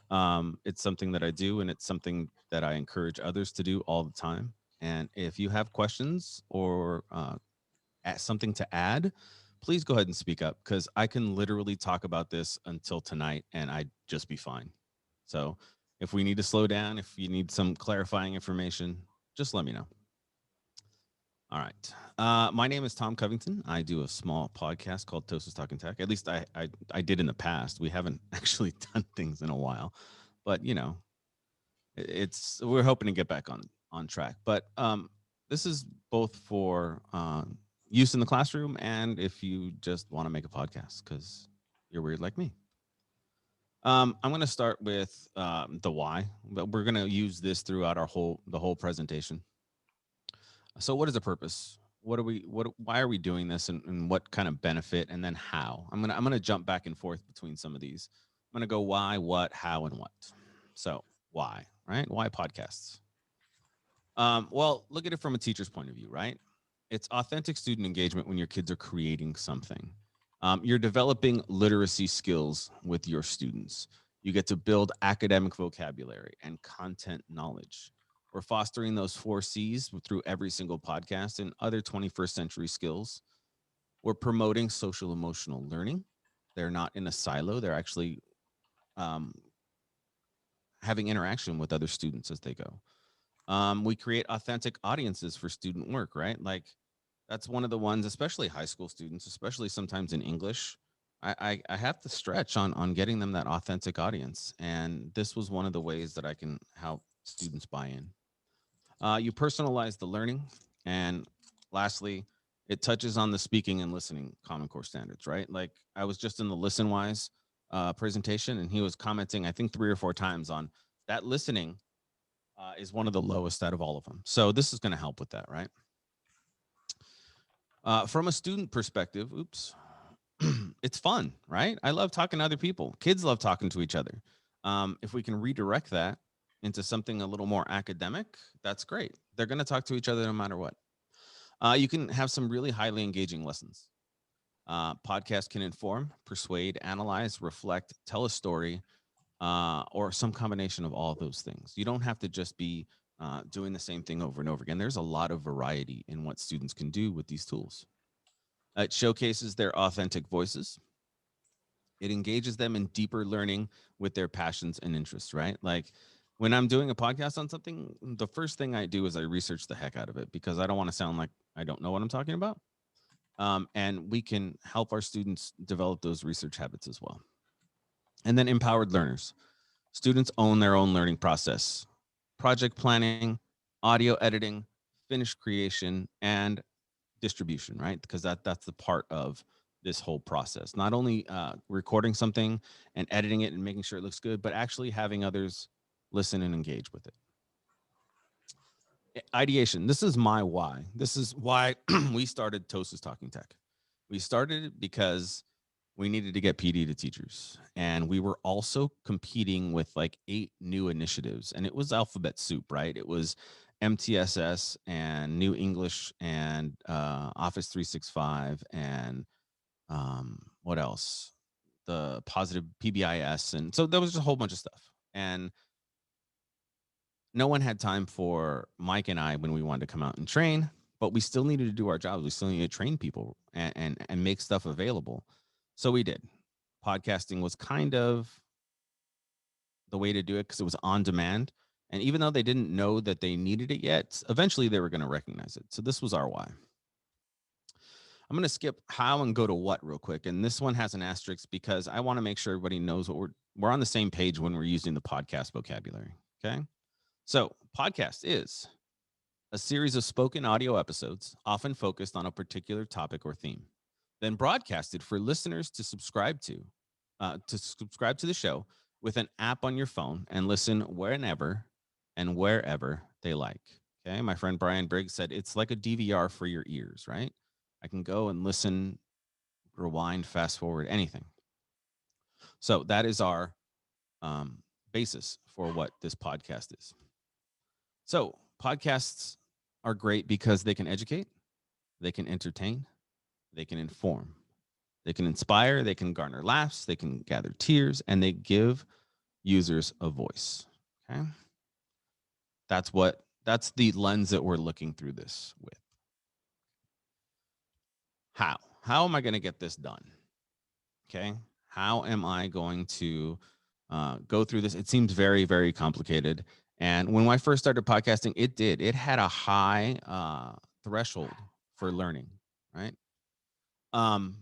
It's something that I do, and it's something that I encourage others to do all the time. And if you have questions or something to add, please go ahead and speak up, because I can literally talk about this until tonight and I'd just be fine. So if we need to slow down, if you need some clarifying information, just let me know. All right. My name is Tom Covington. I do a small podcast called Toast is Talking Tech. At least I did in the past. We haven't actually done things in a while, but it's we're hoping to get back on track. But this is both for use in the classroom and if you just want to make a podcast because you're weird like me. I'm going to start with the why, but we're going to use this throughout the whole presentation. So, what is the purpose? What are we? Why are we doing this, and what kind of benefit? And then how? I'm gonna jump back and forth between some of these. I'm gonna go why, what, how, and what. So, why? Right? Why podcasts? Well, look at it from a teacher's point of view, right? It's authentic student engagement when your kids are creating something. You're developing literacy skills with your students. You get to build academic vocabulary and content knowledge. We're fostering those 4 C's through every single podcast and other 21st century skills. We're promoting social emotional learning. They're not in a silo, they're actually um, having interaction with other students as they go. We create authentic audiences for student work, right? Like that's one of the ones, especially high school students, especially sometimes in English. I have to stretch on getting them that authentic audience, and this was one of the ways that I can help students buy in. You personalize the learning, and lastly, it touches on the speaking and listening Common Core standards, right? Like I was just in the ListenWise presentation, and he was commenting, I think 3 or 4 times on that listening is one of the lowest out of all of them. So this is going to help with that, right? From a student perspective, oops, it's fun, right? I love talking to other people. Kids love talking to each other. If we can redirect that into something a little more academic, that's great. They're going to talk to each other no matter what. You can have some really highly engaging lessons. Podcasts can inform, persuade, analyze, reflect, tell a story, or some combination of all of those things. You don't have to just be doing the same thing over and over again. There's a lot of variety in what students can do with these tools. It showcases their authentic voices. It engages them in deeper learning with their passions and interests, right? Like when I'm doing a podcast on something, the first thing I do is I research the heck out of it because I don't want to sound like I don't know what I'm talking about. And we can help our students develop those research habits as well. And then empowered learners. Students own their own learning process, project planning, audio editing, finished creation, and distribution, right? Because that's the part of this whole process. Not only recording something and editing it and making sure it looks good, but actually having others listen and engage with it. Ideation. This is my why. This is why we started Toast is Talking Tech. We started it because we needed to get PD to teachers. And we were also competing with like 8 new initiatives. And it was alphabet soup, right? It was MTSS and New English and Office 365 and what else? The positive PBIS. And so there was just a whole bunch of stuff. And no one had time for Mike and I when we wanted to come out and train, but we still needed to do our jobs. We still needed to train people and make stuff available. So we did. Podcasting was kind of the way to do it because it was on demand. And even though they didn't know that they needed it yet, eventually they were going to recognize it. So this was our why. I'm going to skip how and go to what real quick. And this one has an asterisk because I want to make sure everybody knows what we're on the same page when we're using the podcast vocabulary. Okay. So podcast is a series of spoken audio episodes, often focused on a particular topic or theme, then broadcasted for listeners to subscribe to the show with an app on your phone and listen whenever and wherever they like. Okay, my friend Brian Briggs said it's like a DVR for your ears, right? I can go and listen, rewind, fast forward, anything. So that is our basis for what this podcast is. So podcasts are great because they can educate, they can entertain, they can inform, they can inspire, they can garner laughs, they can gather tears, and they give users a voice. Okay. That's the lens that we're looking through this with. How am I going to get this done? Okay. How am I going to go through this? It seems very, very complicated. And when I first started podcasting, it had a high threshold for learning, right? Um,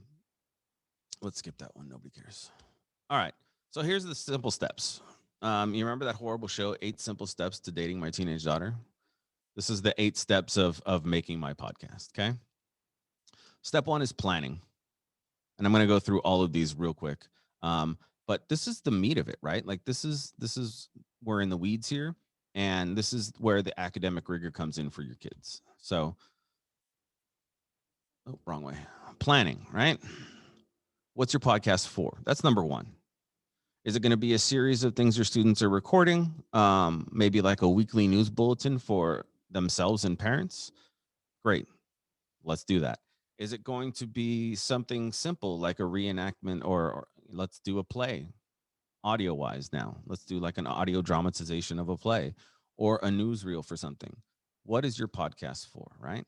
let's skip that one. Nobody cares. All right. So here's the simple steps. You remember that horrible show, 8 Simple Steps to Dating My Teenage Daughter? This is the 8 steps of making my podcast. Okay. Step 1 is planning. And I'm going to go through all of these real quick. But this is the meat of it, right? Like this is we're in the weeds here, and this is where the academic rigor comes in for your kids. So, oh, wrong way. Planning, right? What's your podcast for? That's number 1. Is it going to be a series of things your students are recording? Maybe like a weekly news bulletin for themselves and parents? Great. Let's do that. Is it going to be something simple like a reenactment, or let's do a play audio wise now? Let's do like an audio dramatization of a play or a newsreel for something. What is your podcast for, right?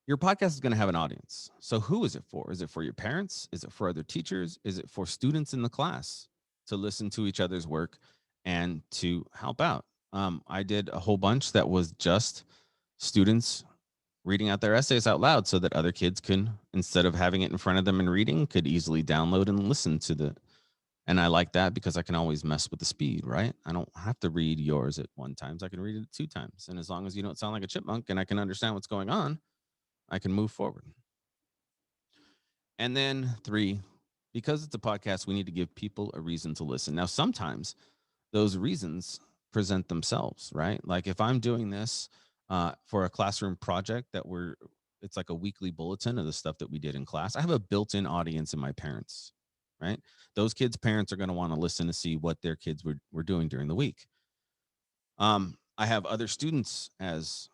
Your podcast is going to have an audience. So who is it for? Is it for your parents? Is it for other teachers? Is it for students in the class to listen to each other's work and to help out? I did a whole bunch that was just students reading out their essays out loud so that other kids can, instead of having it in front of them and reading, could easily download and listen to the. And I like that because I can always mess with the speed, right? I don't have to read yours at 1 time. I can read it 2 times. And as long as you don't sound like a chipmunk and I can understand what's going on, I can move forward. And then 3, because it's a podcast, we need to give people a reason to listen. Now, sometimes those reasons present themselves, right? Like if I'm doing this for a classroom project it's like a weekly bulletin of the stuff that we did in class. I have a built-in audience in my parents, right? Those kids' parents are going to want to listen to see what their kids were doing during the week. I have other students as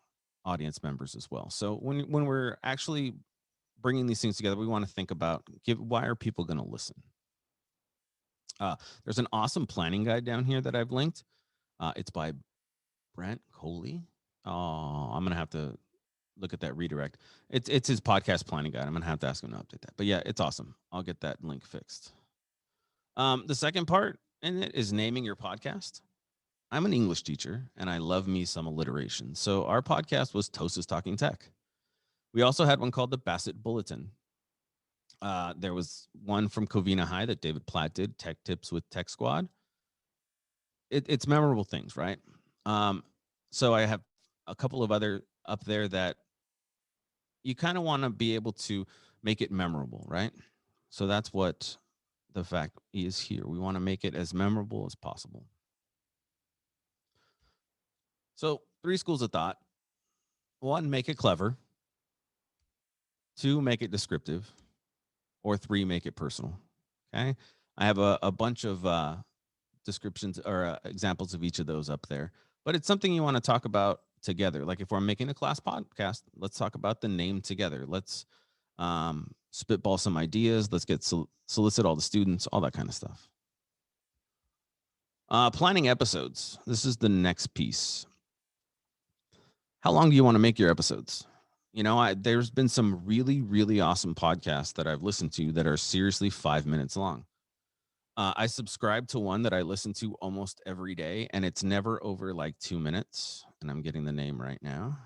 audience members as well. So when we're actually bringing these things together, we want to think about why are people going to listen? There's an awesome planning guide down here that I've linked. It's by Brent Coley. Oh, I'm gonna have to look at that redirect. It's his podcast planning guide. I'm gonna have to ask him to update that. But yeah, it's awesome. I'll get that link fixed. The second part in it is naming your podcast. I'm an English teacher and I love me some alliteration. So our podcast was Tosa's Talking Tech. We also had one called the Bassett Bulletin. There was one from Covina High that David Platt did, Tech Tips with Tech Squad. It's memorable things, right? So I have a couple of other up there that you kind of want to be able to make it memorable, right? So that's what the fact is here. We want to make it as memorable as possible. So 3 schools of thought. 1, make it clever. 2, make it descriptive. Or 3, make it personal. Okay. I have a bunch of descriptions or examples of each of those up there, but it's something you want to talk about together. Like if we're making a class podcast, let's talk about the name together. Let's spitball some ideas. Let's get solicit all the students, all that kind of stuff. Planning episodes. This is the next piece. How long do you want to make your episodes? You know, there's been some really, really awesome podcasts that I've listened to that are seriously 5 minutes long. I subscribe to one that I listen to almost every day, and it's never over like 2 minutes. And I'm getting the name right now.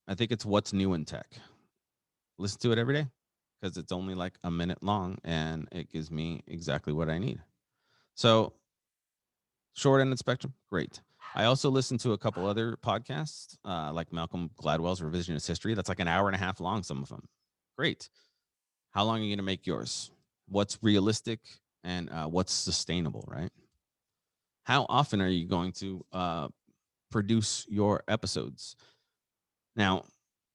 I think it's What's New in Tech. Listen to it every day because it's only like a minute long and it gives me exactly what I need. So, short end of the spectrum, great. I also listen to a couple other podcasts like Malcolm Gladwell's Revisionist History. That's like an hour and a half long, some of them. Great. How long are you going to make yours? What's realistic and what's sustainable, right? How often are you going to produce your episodes? Now,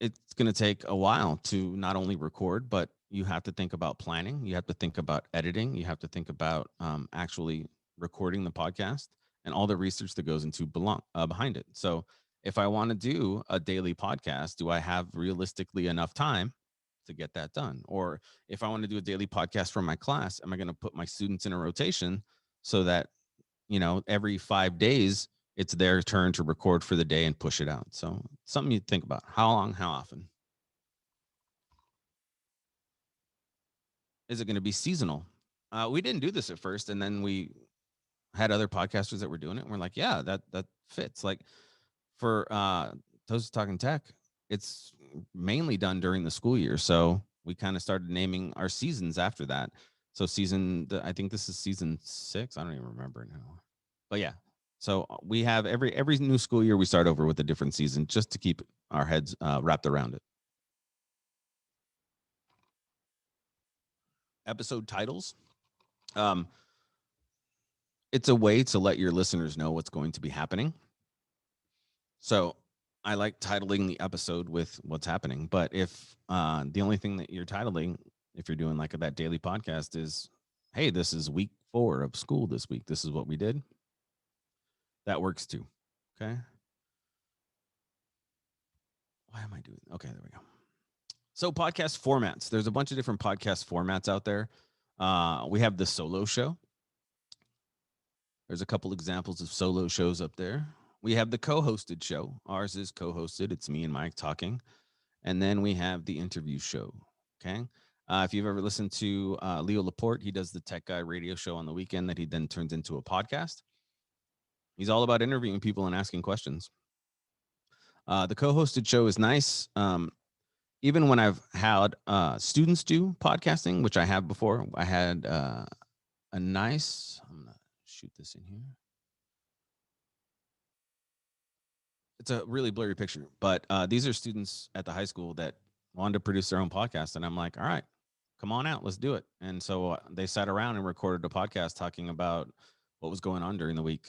it's going to take a while to not only record, but you have to think about planning. You have to think about editing. You have to think about actually recording the podcast and all the research that goes into behind it. So if I want to do a daily podcast, do I have realistically enough time to get that done. Or if I want to do a daily podcast for my class, am I going to put my students in a rotation so that, every 5 days, it's their turn to record for the day and push it out? So something you think about. How long, how often? Is it going to be seasonal? We didn't do this at first, and then we had other podcasters that were doing it, and we're like, yeah, that fits. Like for Toast Talking Tech, it's mainly done during the school year, so we kind of started naming our seasons after that. So I think this is season 6. I don't even remember now, but yeah. So we have every new school year we start over with a different season just to keep our heads wrapped around it. Episode titles. It's a way to let your listeners know what's going to be happening. So I like titling the episode with what's happening. But if the only thing that you're titling, if you're doing like that daily podcast, is, hey, this is week 4 of school this week, this is what we did, that works too. Okay. Why am I doing? Okay, there we go. So podcast formats. There's a bunch of different podcast formats out there. We have the solo show. There's a couple examples of solo shows up there. We have the co-hosted show. Ours is co-hosted. It's me and Mike talking. And then we have the interview show. Okay. If you've ever listened to Leo Laporte, he does the Tech Guy radio show on the weekend that he then turns into a podcast. He's all about interviewing people and asking questions. The co-hosted show is nice. Even when I've had students do podcasting, which I have before, I had a nice, I'm going to shoot this in here. It's a really blurry picture, but these are students at the high school that wanted to produce their own podcast. And I'm like, all right, come on out, let's do it. And so they sat around and recorded a podcast talking about what was going on during the week.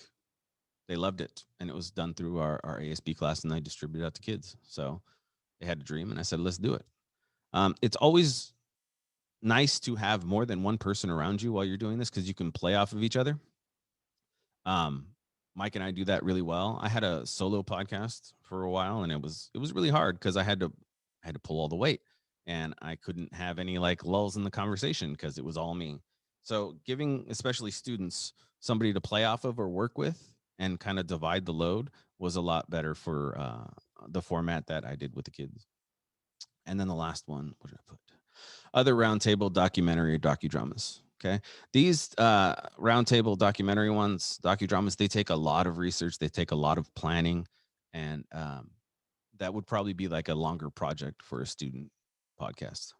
They loved it. And it was done through our ASB class, and I distributed out to kids. So they had a dream, and I said, let's do it. It's always nice to have more than one person around you while you're doing this, because you can play off of each other. Mike and I do that really well. I had a solo podcast for a while, and it was really hard because I had to pull all the weight, and I couldn't have any like lulls in the conversation because it was all me. So giving especially students somebody to play off of or work with and kind of divide the load was a lot better for the format that I did with the kids. And then the last one, what did I put? Other roundtable documentary docudramas. Okay. These roundtable documentary ones, docudramas, they take a lot of research. They take a lot of planning. And that would probably be like a longer project for a student podcast.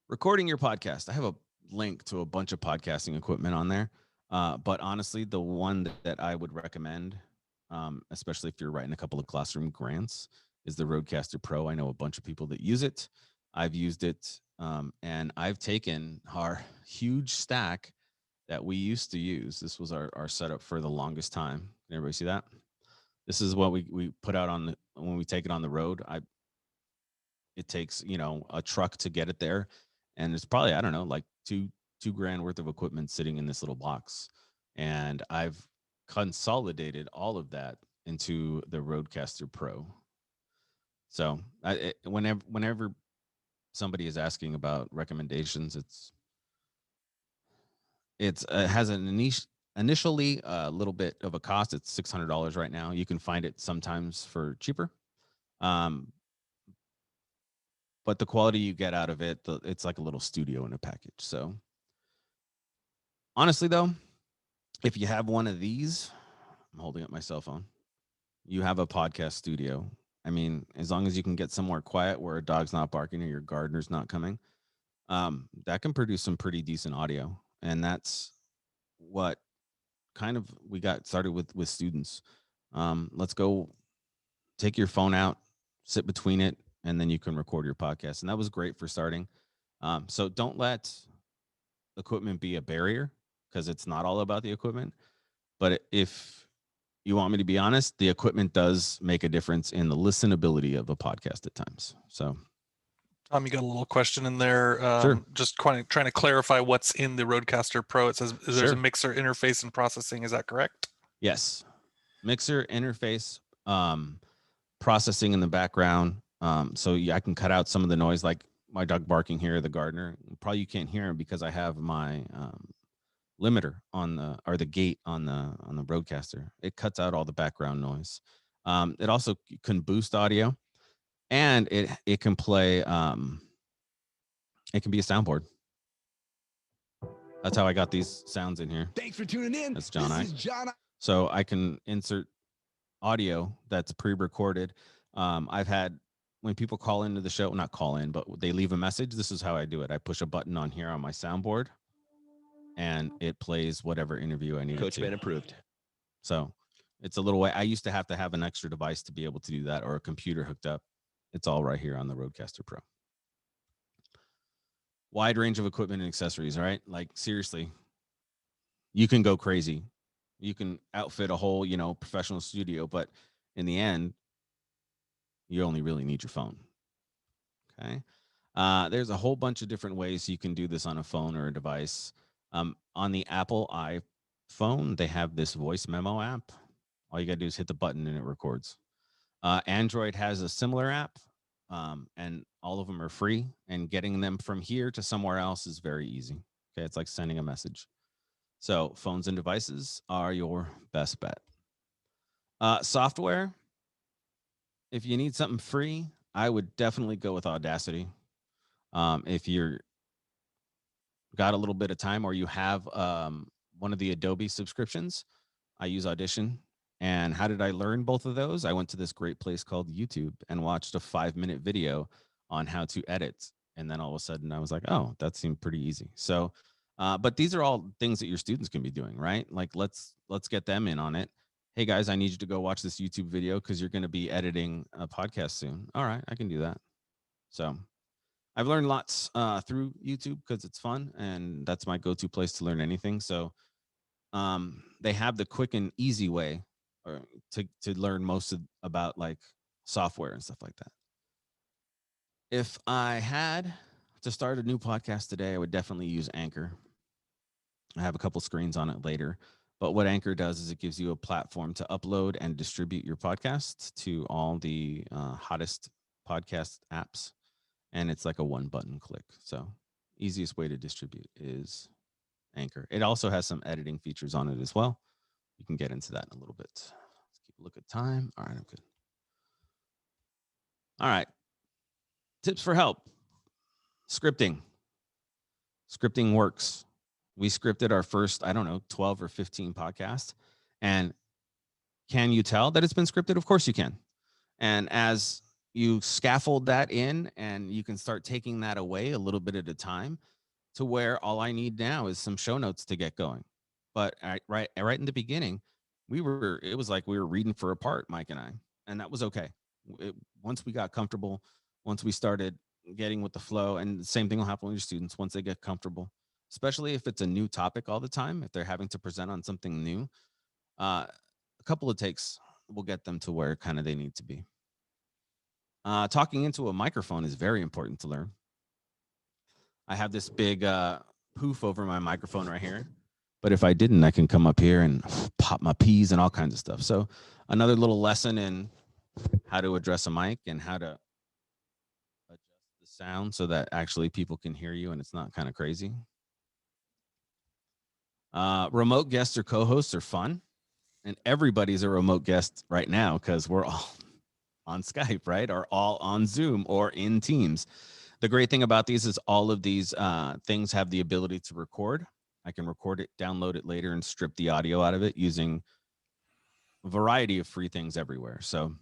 Recording your podcast. I have a link to a bunch of podcasting equipment on there. But honestly, the one that I would recommend, especially if you're writing a couple of classroom grants, is the Rodecaster Pro. I know a bunch of people that use it. I've used it, and I've taken our huge stack that we used to use. This was our setup for the longest time. Can everybody see that? This is what we put out on when we take it on the road. It takes a truck to get it there, and it's probably, I don't know, like $2,000 worth of equipment sitting in this little box, and I've consolidated all of that into the Rodecaster Pro. So whenever somebody is asking about recommendations, it has an initially a little bit of a cost. It's $600 right now. You can find it sometimes for cheaper. But the quality you get out of it, it's like a little studio in a package. So honestly, though, if you have one of these, I'm holding up my cell phone, you have a podcast studio. I mean, as long as you can get somewhere quiet where a dog's not barking or your gardener's not coming, that can produce some pretty decent audio. And that's what kind of we got started with students. Let's go take your phone out, sit between it, and then you can record your podcast. And that was great for starting. So don't let equipment be a barrier, because it's not all about the equipment. But if you want me to be honest, the equipment does make a difference in the listenability of a podcast at times. So, Tom, you got a little question in there. Sure. Just trying to clarify what's in the Rodecaster Pro. It says there's Sure. a mixer interface and processing. Is that correct? Yes. Mixer interface, processing in the background, So yeah, I can cut out some of the noise, like my dog barking here, the gardener. Probably you can't hear him because I have my limiter on the gate on the broadcaster. It cuts out all the background noise. It also can boost audio, and it can play. It can be a soundboard. That's how I got these sounds in here. Thanks for tuning in. That's John. This is John. So I can insert audio that's pre-recorded. I've had when people call into the show, not call in, but they leave a message. This is how I do it. I push a button on here on my soundboard, and it plays whatever interview I need. Coach been approved. So it's a little way. I used to have an extra device to be able to do that, or a computer hooked up. It's all right here on the Rodecaster Pro. Wide range of equipment and accessories, right? Like seriously, you can go crazy. You can outfit a whole, professional studio, but in the end, you only really need your phone. Okay. There's a whole bunch of different ways you can do this on a phone or a device. On the Apple iPhone, they have this voice memo app. All you got to do is hit the button and it records. Android has a similar app, and all of them are free. And getting them from here to somewhere else is very easy. Okay. It's like sending a message. So phones and devices are your best bet. Software, if you need something free, I would definitely go with Audacity. If you're got a little bit of time, or you have one of the Adobe subscriptions, I use Audition. And how did I learn both of those? I went to this great place called YouTube and watched a 5-minute video on how to edit. And then all of a sudden I was like, oh, that seemed pretty easy. So, but these are all things that your students can be doing, right? Like let's get them in on it. Hey guys, I need you to go watch this YouTube video because you're going to be editing a podcast soon. All right, I can do that. So I've learned lots through YouTube because it's fun, and that's my go-to place to learn anything. So they have the quick and easy way or to learn most about like software and stuff like that. If I had to start a new podcast today, I would definitely use Anchor. I have a couple screens on it later, but what Anchor does is it gives you a platform to upload and distribute your podcast to all the hottest podcast apps, and it's like a one button click. So easiest way to distribute is Anchor. It also has some editing features on it as well. You can get into that in a little bit. Let's keep a look at time. All right, I'm good. All right. Tips for help. Scripting. Scripting works. We scripted our first, 12 or 15 podcasts. And can you tell that it's been scripted? Of course you can. And as you scaffold that in, and you can start taking that away a little bit at a time, to where all I need now is some show notes to get going. But right in the beginning, it was like we were reading for a part, Mike and I, and that was okay. Once we got comfortable, once we started getting with the flow, and the same thing will happen with your students once they get comfortable, especially if it's a new topic all the time, if they're having to present on something new, a couple of takes will get them to where kind of they need to be. Talking into a microphone is very important to learn. I have this big poof over my microphone right here. But if I didn't, I can come up here and pop my P's and all kinds of stuff. So another little lesson in how to address a mic and how to adjust the sound so that actually people can hear you and it's not kind of crazy. Remote guests or co-hosts are fun. And everybody's a remote guest right now because we're all on Skype, right? Or all on Zoom or in Teams. The great thing about these is all of these things have the ability to record. I can record it, download it later, and strip the audio out of it using a variety of free things everywhere. So,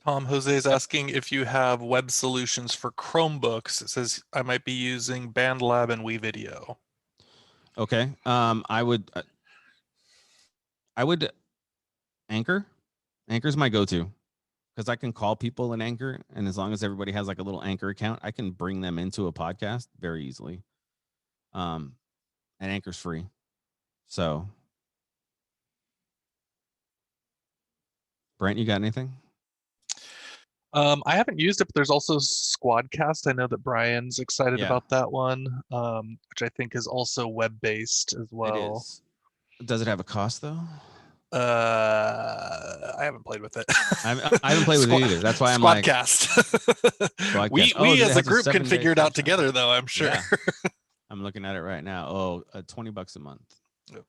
Tom, Jose is asking if you have web solutions for Chromebooks. It says I might be using BandLab and WeVideo. Okay. I would Anchor. Anchor's my go-to because I can call people in Anchor, and as long as everybody has like a little Anchor account, I can bring them into a podcast very easily. And Anchor's free. So, Brent, you got anything? I haven't used it, but there's also Squadcast. I know that Brian's excited about that one, which I think is also web-based as well. It is. Does it have a cost though? I haven't played with it. I haven't played with it either. That's why I'm like Squadcast. Squadcast. Oh, we it as a has a group can 7-day figure it free out trial. together, though. I'm sure. Yeah. I'm looking at it right now. Oh, $20 a month. Yep.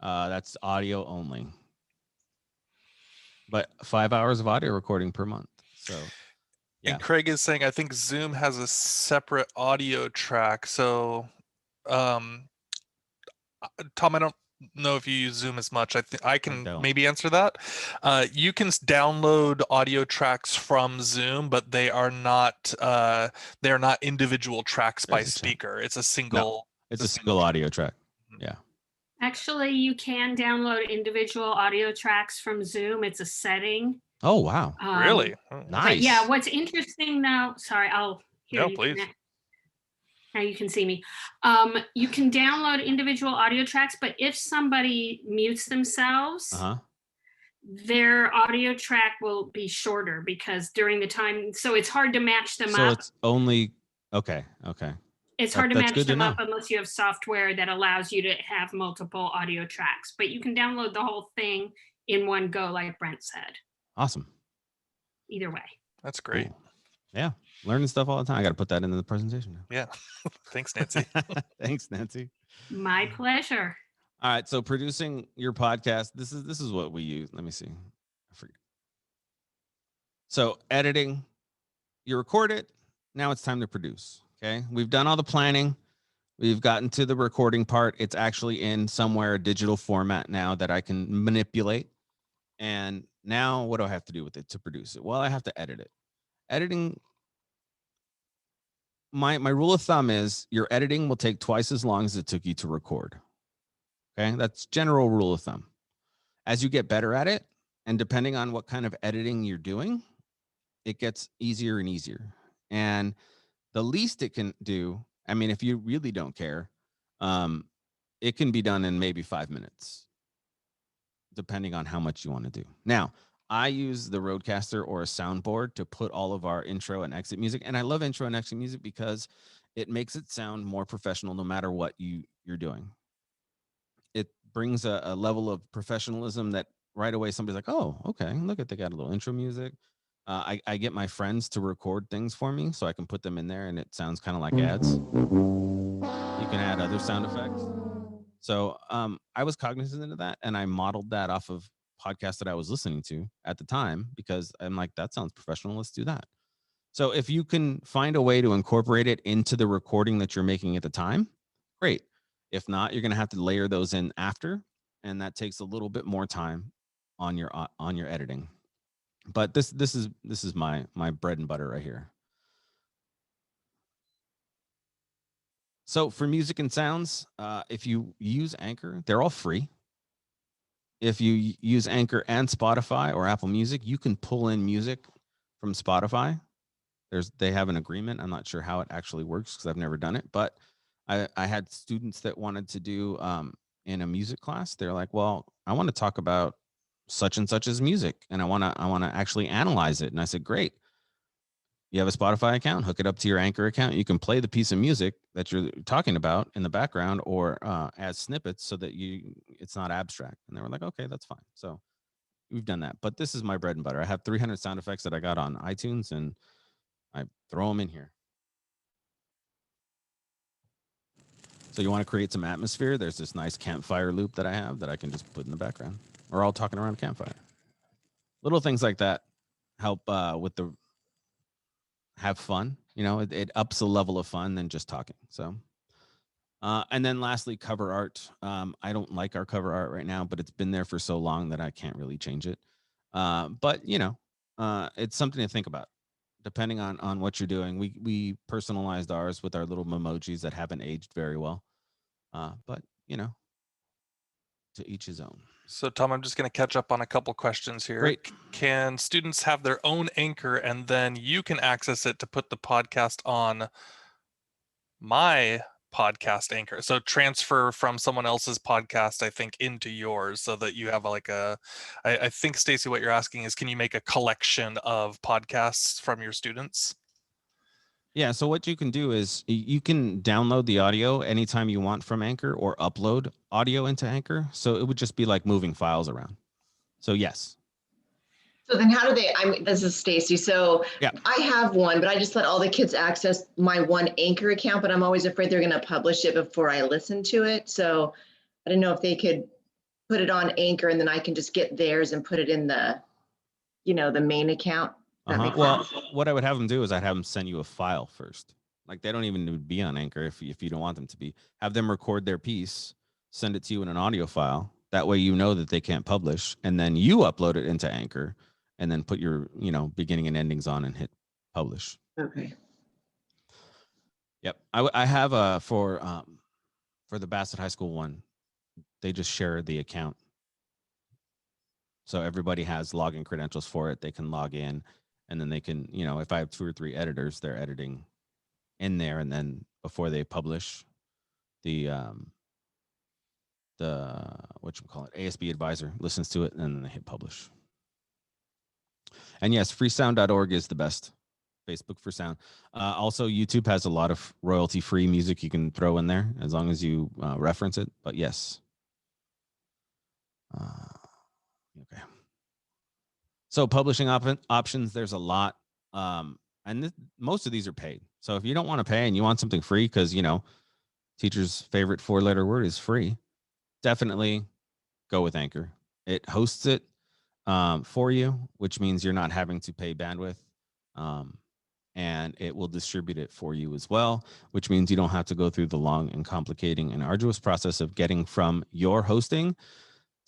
That's audio only, but 5 hours of audio recording per month. So, yeah. And Craig is saying, I think Zoom has a separate audio track. So, Tom, I don't know if you use Zoom as much. I think I can don't. maybe answer that. You can download audio tracks from Zoom, but they are not individual tracks by There's a chat. speaker. It's a No, single. it's a single audio track. Mhm. Yeah. Actually, you can download individual audio tracks from Zoom. It's a setting. Oh, wow. Really? Oh, But Nice. yeah, what's interesting though, sorry, here No, you please. can, now you can see me. You can download individual audio tracks, but if somebody mutes themselves, Uh-huh. their audio track will be shorter because during the time, so it's hard to match them So up. it's only okay. It's hard to That's match good to them know. up unless you have software that allows you to have multiple audio tracks, but you can download the whole thing in one go, like Brent said. Awesome. Either way. That's great. Cool. Yeah. Learning stuff all the time. I got to put that into the presentation now. Yeah. Thanks, Nancy. Thanks, Nancy. My pleasure. All right. So producing your podcast, this is what we use. Let me see. I forget. So editing, you record it. Now it's time to produce. Okay. We've done all the planning. We've gotten to the recording part. It's actually in somewhere a digital format now that I can manipulate. And now what do I have to do with it to produce it? Well, I have to edit it. Editing, my rule of thumb is your editing will take twice as long as it took you to record. Okay, that's general rule of thumb. As you get better at it, and depending on what kind of editing you're doing, it gets easier and easier. And the least it can do, I mean, if you really don't care, it can be done in maybe 5 minutes, depending on how much you want to do. Now, I use the Rodecaster or a soundboard to put all of our intro and exit music. And I love intro and exit music because it makes it sound more professional no matter what you're doing. It brings a level of professionalism that right away somebody's like, oh, okay, look at, they got a little intro music. I get my friends to record things for me so I can put them in there and it sounds kind of like ads. You can add other sound effects. So I was cognizant of that and I modeled that off of podcasts that I was listening to at the time because I'm like, that sounds professional. Let's do that. So if you can find a way to incorporate it into the recording that you're making at the time, great. If not, you're going to have to layer those in after, and that takes a little bit more time on your editing. But this is my bread and butter right here. So for music and sounds, if you use Anchor, they're all free. If you use Anchor and Spotify or Apple Music, you can pull in music from Spotify. They have an agreement. I'm not sure how it actually works because I've never done it, but I had students that wanted to do in a music class. They're like, well, I want to talk about such and such as music and I want to actually analyze it. And I said, great. You have a Spotify account, hook it up to your Anchor account. You can play the piece of music that you're talking about in the background or as snippets so that it's not abstract. And they were like, okay, that's fine. So we've done that. But this is my bread and butter. I have 300 sound effects that I got on iTunes and I throw them in here. So you want to create some atmosphere? There's this nice campfire loop that I have that I can just put in the background. We're all talking around a campfire. Little things like that help with the have fun. You know, it ups the level of fun than just talking. So, and then lastly, cover art. I don't like our cover art right now, but it's been there for so long that I can't really change it. But you know, it's something to think about. Depending on what you're doing, we personalized ours with our little memojis that haven't aged very well. But you know, to each his own. So Tom, I'm just going to catch up on a couple questions here. Great. Can students have their own Anchor and then you can access it to put the podcast on my podcast Anchor? So transfer from someone else's podcast, I think, into yours so that you have like I think, Stacy, what you're asking is, can you make a collection of podcasts from your students? Yeah. So what you can do is you can download the audio anytime you want from Anchor or upload audio into Anchor. So it would just be like moving files around. So yes. So then how do they, this is Stacy. So Yeah. I have one, but I just let all the kids access my one Anchor account, but I'm always afraid they're going to publish it before I listen to it. So I don't know if they could put it on Anchor and then I can just get theirs and put it in the, the main account. That makes Well, sense. what I would have them do is I'd have them send you a file first. Like they don't even need to be on Anchor if you don't want them to be. Have them record their piece, send it to you in an audio file. That way you know that they can't publish, and then you upload it into Anchor, and then put your beginning and endings on and hit publish. Okay. Yep, I have for the Bassett High School one, they just share the account, so everybody has login credentials for it. They can log in, and then they can if I have 2 or 3 editors, they're editing in there, and then before they publish the whatchamacallit, ASB advisor listens to it, and then they hit publish. And yes, freesound.org is the best Facebook for sound. Also, YouTube has a lot of royalty-free music you can throw in there as long as you reference it. But yes. Okay. So publishing options, there's a lot. And most of these are paid. So if you don't want to pay and you want something free, because, teacher's favorite 4-letter word is free, definitely go with Anchor. It hosts it for you, which means you're not having to pay bandwidth. And it will distribute it for you as well, which means you don't have to go through the long and complicating and arduous process of getting from your hosting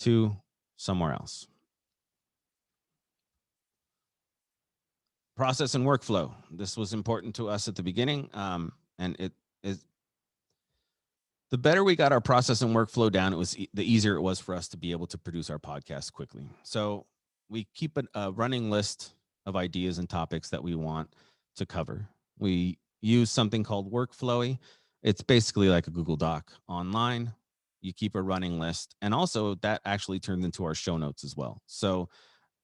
to somewhere else. Process and workflow. This was important to us at the beginning, and it is the better we got our process and workflow down, it was the easier it was for us to be able to produce our podcast quickly. So we keep a running list of ideas and topics that we want to cover. We use something called Workflowy. It's basically like a Google Doc online. You keep a running list, and also that actually turns into our show notes as well. So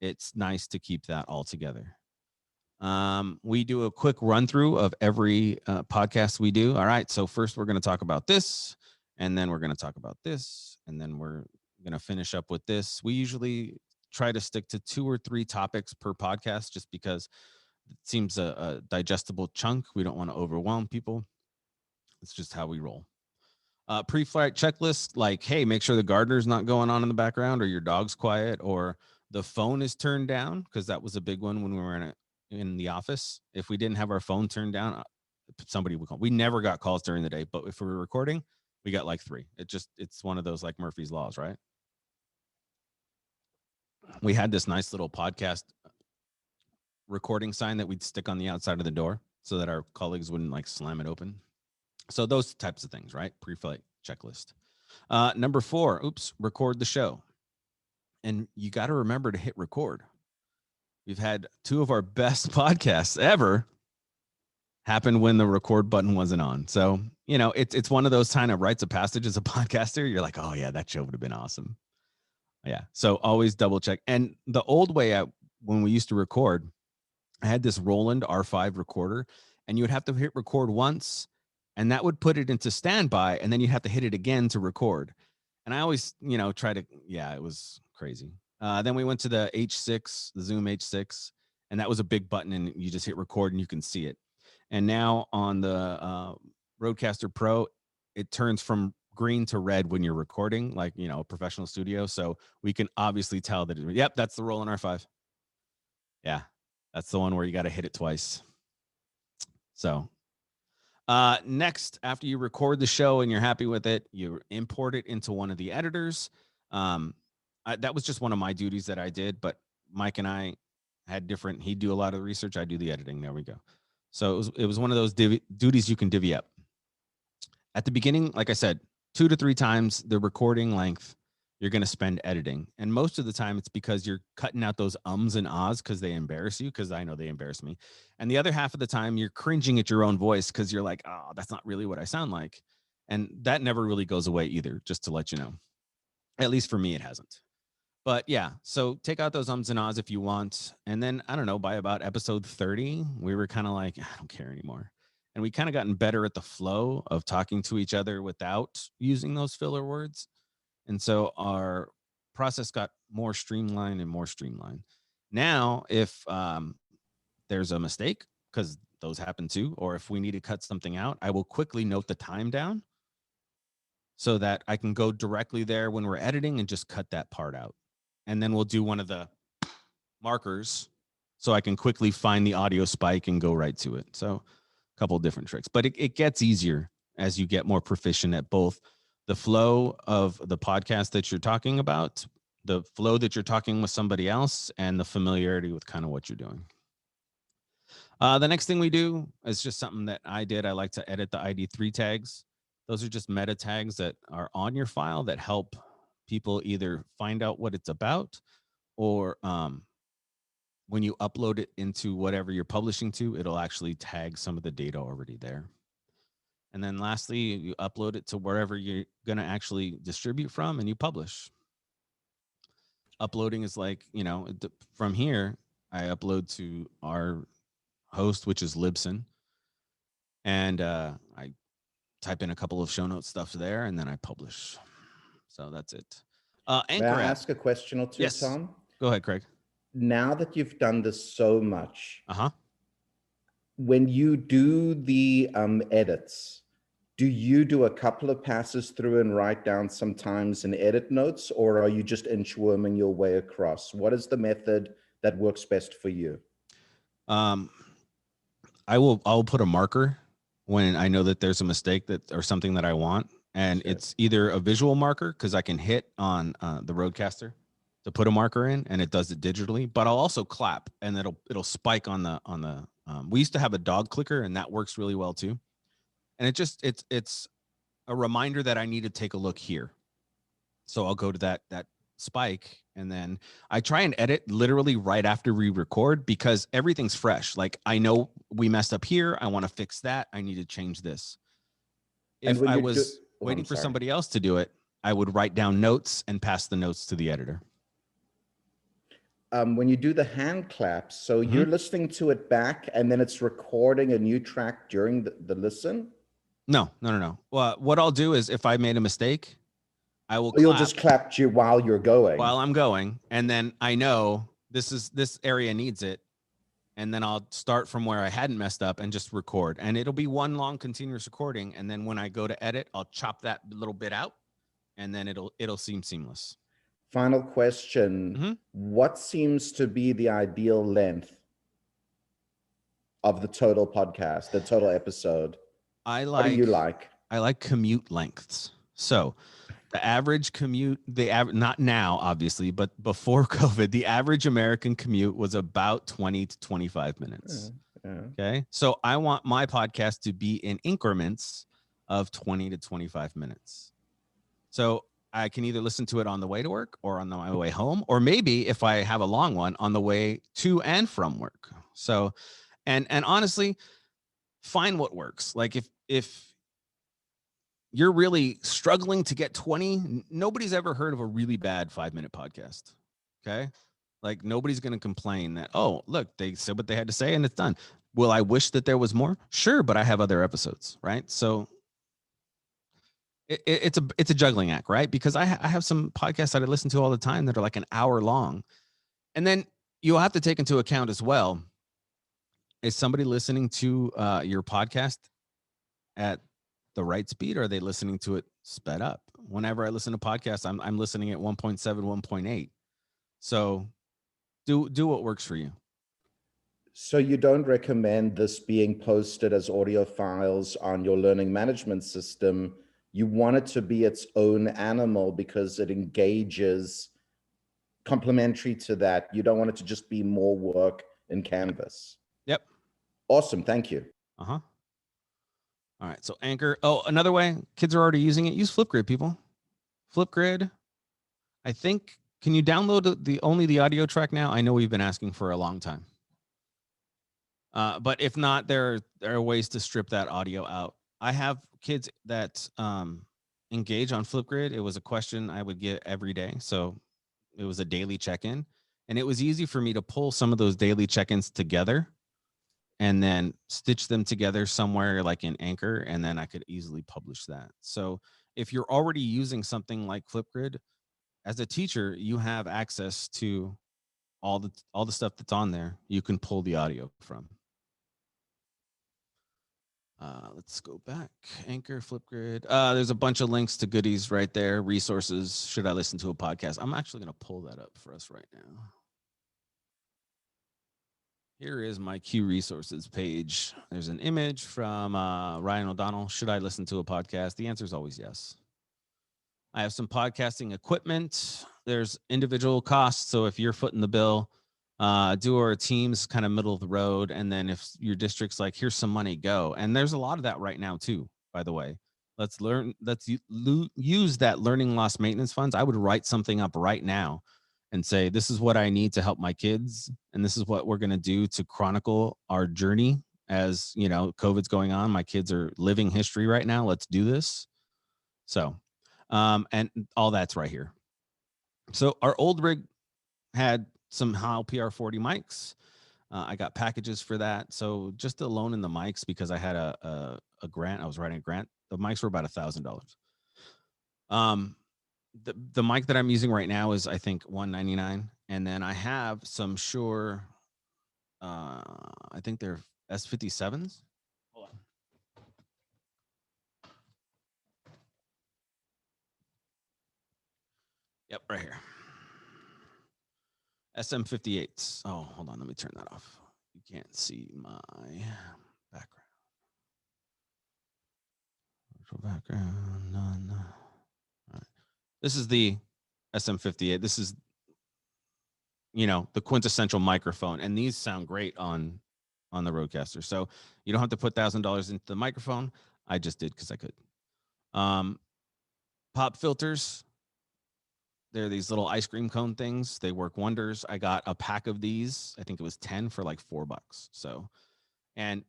it's nice to keep that all together. We do a quick run through of every podcast we do. All right. So first we're going to talk about this, and then we're going to talk about this, and then we're going to finish up with this. We usually try to stick to 2 or 3 topics per podcast, just because it seems a digestible chunk. We don't want to overwhelm people. It's just how we roll. Pre-flight checklist, like, hey, make sure the gardener's not going on in the background, or your dog's quiet, or the phone is turned down, because that was a big one when we were in the office. If we didn't have our phone turned down, somebody would call. We never got calls during the day, but if we were recording, we got like 3. It's one of those like Murphy's laws, right? We had this nice little podcast recording sign that we'd stick on the outside of the door so that our colleagues wouldn't like slam it open. So those types of things, right? Pre-flight checklist. Number 4, record the show. And you got to remember to hit record. We've had 2 of our best podcasts ever happen when the record button wasn't on. So, it's one of those kind of rites of passage as a podcaster. You're like, oh yeah, that show would have been awesome. Yeah. So always double check. And the old way when we used to record, I had this Roland R5 recorder, and you would have to hit record once, and that would put it into standby, and then you have to hit it again to record. And I always, try to, it was crazy. Then we went to the H6, the Zoom H6, and that was a big button, and you just hit record and you can see it. And now on the Rodecaster Pro, it turns from green to red when you're recording, like, a professional studio. So we can obviously tell that, yep, that's the Roland R5. Yeah, that's the one where you got to hit it twice. So next, after you record the show and you're happy with it, you import it into one of the editors. That was just one of my duties that I did, but Mike and I had different. He'd do a lot of the research. I do the editing. There we go. So it was one of those duties you can divvy up. At the beginning, like I said, 2 to 3 times the recording length you're going to spend editing. And most of the time it's because you're cutting out those ums and ahs because they embarrass you, because I know they embarrass me. And the other half of the time you're cringing at your own voice because you're like, oh, that's not really what I sound like. And that never really goes away either, just to let you know. At least for me, it hasn't. But yeah, so take out those ums and ahs if you want. And then, I don't know, by about episode 30, we were kind of like, I don't care anymore. and we kind of gotten better at the flow of talking to each other without using those filler words. And so our process got more streamlined and more streamlined. Now, if there's a mistake, because those happen too, or if we need to cut something out, I will quickly note the time down so that I can go directly there when we're editing and just cut that part out. And then we'll do one of the markers so I can quickly find the audio spike and go right to it. So a couple of different tricks, but it gets easier as you get more proficient at both the flow of the podcast that you're talking about, the flow that you're talking with somebody else, and the familiarity with kind of what you're doing. The next thing we do is just something that I did. I like to edit the ID3 tags. Those are just meta tags that are on your file that help people either find out what it's about, or when you upload it into whatever you're publishing to, it'll actually tag some of the data already there. And then lastly, you upload it to wherever you're going to actually distribute from, and you publish. Uploading is like, you know, from here, I upload to our host, which is Libsyn. And I type in a couple of show notes stuff there, and then I publish. So that's it. May Anchor I app. ask a question or two, Yes. Tom? Go ahead, Craig. Now that you've done this so much, Uh-huh. when you do the edits, do you do a couple of passes through and write down sometimes in edit notes, or are you just inchworming your way across? What is the method that works best for you? I'll put a marker when I know that there's a mistake that or something that I want, and Sure. it's either a visual marker because I can hit on the Rodecaster to put a marker in, and it does it digitally. But I'll also clap, and it'll spike on the we used to have a dog clicker, and that works really well too. And it's a reminder that I need to take a look here. So I'll go to that spike, and then I try and edit literally right after we record because everything's fresh. Like, I know we messed up here. I want to fix that. I need to change this. And If when I you was I'm waiting for sorry. somebody else to do it, I would write down notes and pass the notes to the editor. When you do the hand claps, so Mm-hmm. you're listening to it back and then it's recording a new track during the listen? No. Well, what I'll do is if I made a mistake, I will Or you'll clap just clap you while you're going? while I'm going, and then I know this area needs it, and then I'll start from where I hadn't messed up and just record, and it'll be one long continuous recording. And then when I go to edit, I'll chop that little bit out, and then it'll seem seamless. Final question. Mm-hmm. What seems to be the ideal length of the total podcast, the total episode? What do you like? I like commute lengths. So the average commute, not now, obviously, but before COVID, the average American commute was about 20 to 25 minutes. Yeah. Okay. So I want my podcast to be in increments of 20 to 25 minutes. So I can either listen to it on the way to work or on my way home, or maybe if I have a long one, on the way to and from work. So, and honestly, find what works. Like if you're really struggling to get 20, nobody's ever heard of a really bad 5-minute podcast. Okay. Like, nobody's going to complain that, oh, look, they said what they had to say and it's done. Will I wish that there was more? Sure. But I have other episodes, right? So it's a juggling act, right? Because I have some podcasts that I listen to all the time that are like an hour long. And then you'll have to take into account as well, is somebody listening to your podcast at the right speed, or are they listening to it sped up? Whenever I listen to podcasts, I'm listening at 1.7, 1.8. So do what works for you. So you don't recommend this being posted as audio files on your learning management system. You want it to be its own animal because it engages complementary to that. You don't want it to just be more work in Canvas. Yep. Awesome. Thank you. Uh-huh. All right. So Anchor. Oh, another way, kids are already using it. Use Flipgrid, people. Flipgrid. I think, can you download only the audio track now? I know we've been asking for a long time. But if not, there are ways to strip that audio out. I have kids that engage on Flipgrid. It was a question I would get every day. So it was a daily check-in. And it was easy for me to pull some of those daily check-ins together and then stitch them together somewhere like in Anchor, and then I could easily publish that. So if you're already using something like Flipgrid, as a teacher, you have access to all the stuff that's on there. You can pull the audio from. Let's go back. Anchor, Flipgrid. There's a bunch of links to goodies right there. Resources. Should I listen to a podcast? I'm actually going to pull that up for us right now. Here is my Q resources page. There's an image from Ryan O'Donnell. Should I listen to a podcast? The answer is always yes. I have some podcasting equipment. There's individual costs. So if you're footing the bill, do our teams kind of middle of the road. And then if your district's like, here's some money, go. And there's a lot of that right now too, by the way. Let's use that learning loss maintenance funds. I would write something up right now and say, this is what I need to help my kids. And this is what we're going to do to chronicle our journey as, you know, COVID's going on. My kids are living history right now. Let's do this. So, and all that's right here. So our old rig had some Heil PR40 mics. I got packages for that. So just alone in the mics, because I had a grant, I was writing a grant. The mics were about $1,000. The mic that I'm using right now is, I think, $199, and then I have some Shure. I think they're S57s. Hold on. Yep, right here. SM58s. Oh, hold on. Let me turn that off. You can't see my background. Virtual background, none. All right. This is the SM58. This is, you know, the quintessential microphone, and these sound great on the Rodecaster. So you don't have to put $1,000 into the microphone. I just did because I could. Pop filters. They're these little ice cream cone things. They work wonders. I got a pack of these. I think it was 10 for like $4. So, and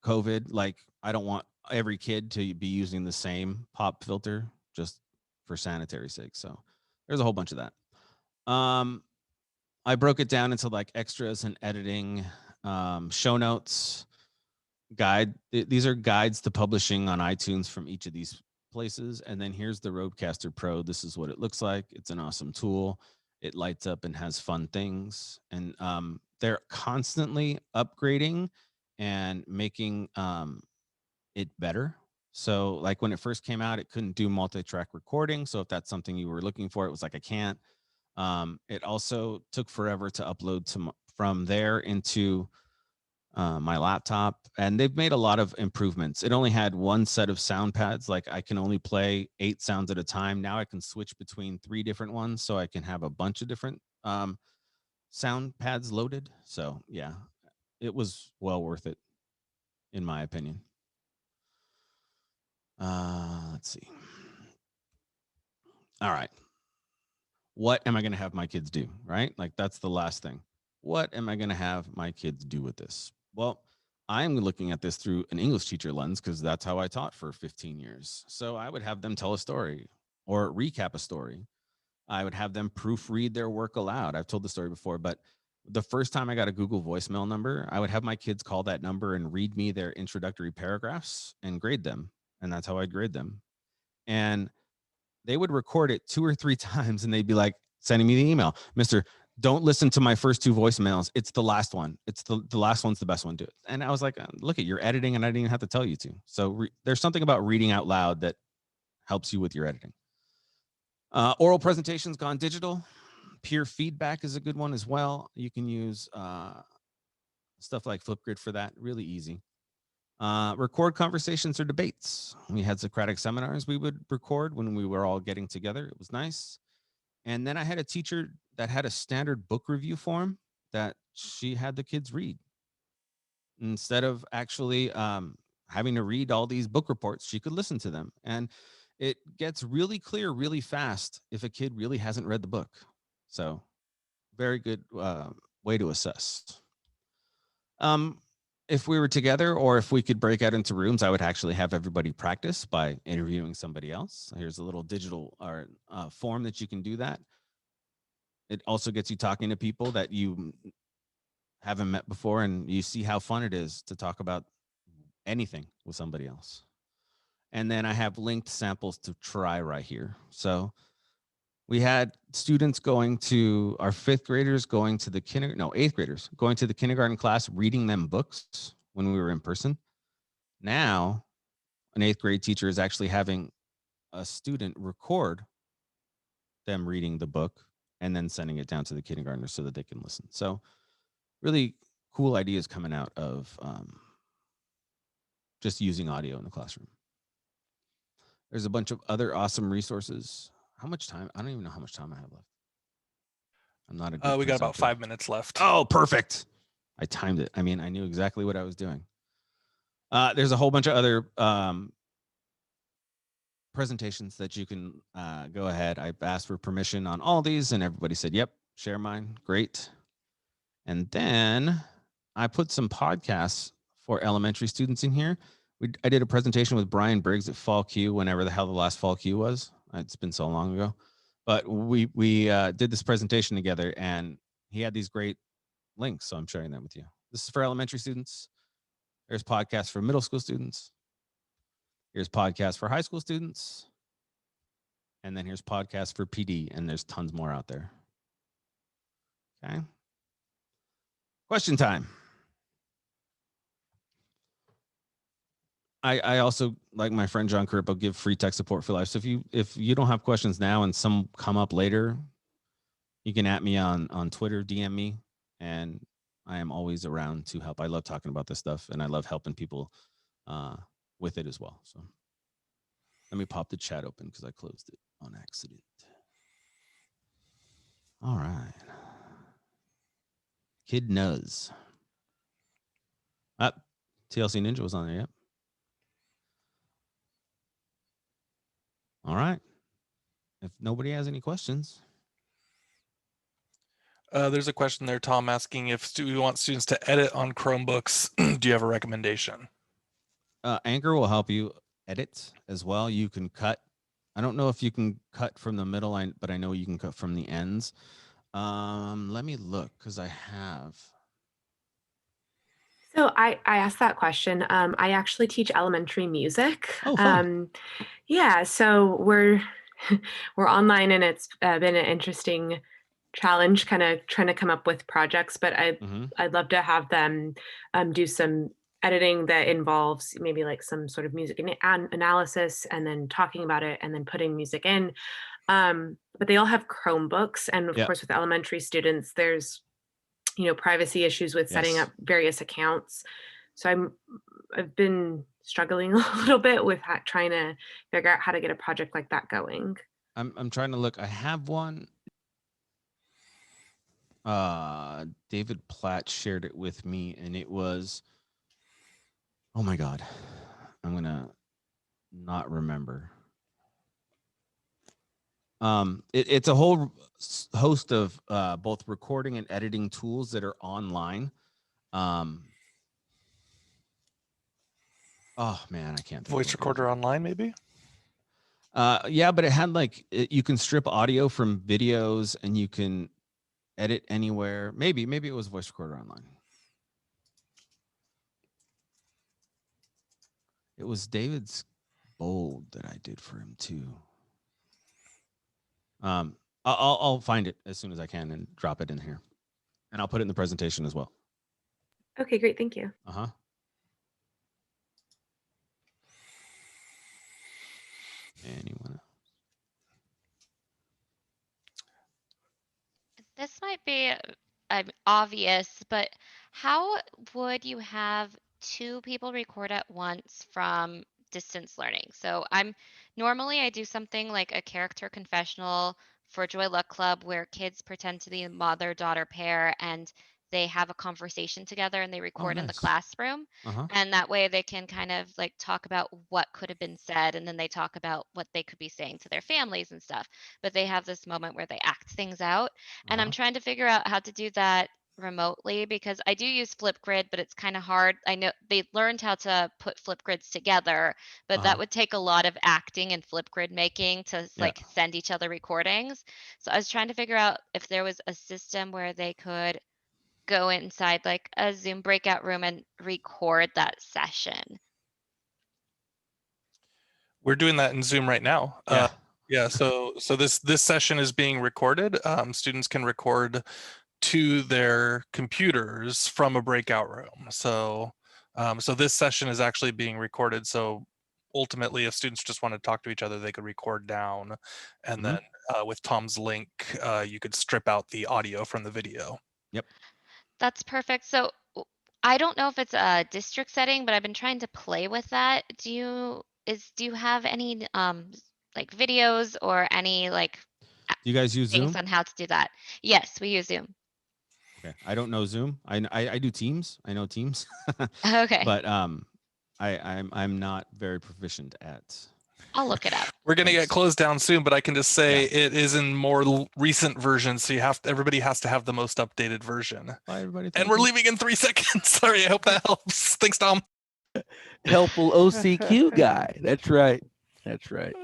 COVID, like, I don't want every kid to be using the same pop filter just for sanitary sake. So there's a whole bunch of that. I broke it down into like extras and editing, show notes, guide. These are guides to publishing on iTunes from each of these places. And then here's the Rodecaster Pro. This is what it looks like. It's an awesome tool. It lights up and has fun things. And they're constantly upgrading and making it better. So like when it first came out, it couldn't do multi-track recording. So if that's something you were looking for, it was like, I can't. It also took forever to upload from there into my laptop, and they've made a lot of improvements. It only had one set of sound pads. Like I can only play 8 sounds at a time. Now I can switch between 3 different ones, so I can have a bunch of different sound pads loaded. So yeah, it was well worth it, in my opinion. Let's see. All right. What am I going to have my kids do? Right? Like that's the last thing. What am I going to have my kids do with this? Well, I'm looking at this through an English teacher lens because that's how I taught for 15 years. So I would have them tell a story or recap a story. I would have them proofread their work aloud. I've told the story before, but the first time I got a Google voicemail number, I would have my kids call that number and read me their introductory paragraphs and grade them. And that's how I'd grade them. And they would record it 2 or 3 times and they'd be like sending me the email, Mr. Don't listen to my first 2 voicemails. It's the last one. It's the last one's the best one. Do it. And I was like, look at, you're editing and I didn't even have to tell you to. So there's something about reading out loud that helps you with your editing. Oral presentations gone digital. Peer feedback is a good one as well. You can use stuff like Flipgrid for that. Really easy. Record conversations or debates. We had Socratic seminars we would record when we were all getting together. It was nice. And then I had a teacher that had a standard book review form that she had the kids read. Instead of actually having to read all these book reports, she could listen to them. And it gets really clear really fast if a kid really hasn't read the book. So very good way to assess. If we were together or if we could break out into rooms, I would actually have everybody practice by interviewing somebody else. Here's a little digital or form that you can do that. It also gets you talking to people that you haven't met before, and you see how fun it is to talk about anything with somebody else. And then I have linked samples to try right here. So we had students going to our 5th graders going to the 8th graders going to the kindergarten class, reading them books when we were in person. Now, an 8th grade teacher is actually having a student record them reading the book and then sending it down to the kindergartners so that they can listen. So really cool ideas coming out of just using audio in the classroom. There's a bunch of other awesome resources. How much time? I don't even know how much time I have left. I'm not a good We got about presenter. 5 minutes left. Oh, perfect. I timed it. I mean, I knew exactly what I was doing. There's a whole bunch of other presentations that you can go ahead. I asked for permission on all these, and everybody said, yep, share mine. Great. And then I put some podcasts for elementary students in here. I did a presentation with Brian Briggs at Fall Q, whenever the hell the last Fall Q was. It's been so long ago. But we did this presentation together, and he had these great links, so I'm sharing them with you. This is for elementary students. There's podcasts for middle school students. Here's podcasts for high school students. And then here's podcasts for PD, and there's tons more out there. Okay. Question time. I also, like my friend John Kirpo, give free tech support for life. So if you don't have questions now and some come up later, you can at me on Twitter, DM me, and I am always around to help. I love talking about this stuff, and I love helping people with it as well. So let me pop the chat open because I closed it on accident. All right. Kid Nuz. TLC Ninja was on there, yep. All right. If nobody has any questions. There's a question there, Tom, asking if we want students to edit on Chromebooks. Do you have a recommendation? Anchor will help you edit as well. You can cut. I don't know if you can cut from the middle line, but I know you can cut from the ends. Let me look because I have. So I asked that question. I actually teach elementary music. Oh, fun. Yeah, so we're online, and it's been an interesting challenge, kind of trying to come up with projects. But I'd love to have them do some editing that involves maybe like some sort of music analysis, and then talking about it, and then putting music in. But they all have Chromebooks, and of course, with elementary students, there's privacy issues with setting up various accounts. So I've been struggling a little bit with trying to figure out how to get a project like that going. I'm trying to look. I have one. David Platt shared it with me, and it was, oh my God, I'm gonna not remember. It's a whole host of both recording and editing tools that are online. Oh man, I can't think. Voice recorder online, maybe? Yeah, but it had you can strip audio from videos, and you can edit anywhere. Maybe it was voice recorder online. It was David's Bold that I did for him too. I'll find it as soon as I can and drop it in here, and I'll put it in the presentation as well. Okay, great. Thank you. Anyone else? This might be obvious, but how would you have 2 people record at once from distance learning? So normally I do something like a character confessional for Joy Luck Club where kids pretend to be a mother-daughter pair, and they have a conversation together, and they record in the nice. classroom. And that way they can kind of like talk about what could have been said, and then they talk about what they could be saying to their families and stuff. But they have this moment where they act things out. And I'm trying to figure out how to do that remotely, because I do use Flipgrid, but it's kind of hard. I know they learned how to put Flipgrids together, but that would take a lot of acting and Flipgrid making to like send each other recordings. So I was trying to figure out if there was a system where they could go inside like a Zoom breakout room and record that session? We're doing that in Zoom right now. Yeah. So this session is being recorded. Students can record to their computers from a breakout room. So this session is actually being recorded. So ultimately, if students just want to talk to each other, they could record down, and then with Tom's link, you could strip out the audio from the video. Yep. That's perfect. So I don't know if it's a district setting, but I've been trying to play with that. Do you have any like videos or any like Do you guys use things Zoom? on how to do that? Yes, we use Zoom. Okay. I don't know Zoom. I do Teams. I know Teams. Okay. But I'm not very proficient at. I'll look it up. We're gonna get closed down soon, but I can just say Yeah. it is in more recent versions, so everybody has to have the most updated version. Bye, everybody. And we're leaving in 3 seconds. Sorry, I hope that helps. Thanks, Tom. Helpful OCCUE guy. That's right. That's right.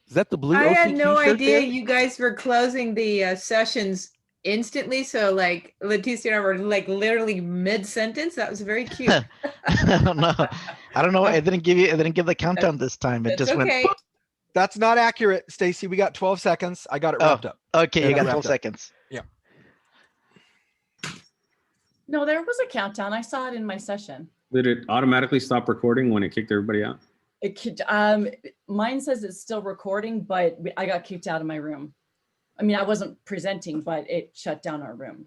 Is that the blue I OCCUE had no shirt idea there? you guys were closing the sessions instantly. So like Leticia and I were like literally mid-sentence. That was very cute. I don't know. I didn't give the countdown this time. It just okay. went. That's not accurate, Stacy. We got 12 seconds. I got it wrapped up. Okay, you got 12 seconds. Yeah. No, there was a countdown. I saw it in my session. Did it automatically stop recording when it kicked everybody out? It could, mine says it's still recording, but I got kicked out of my room. I mean, I wasn't presenting, but it shut down our room.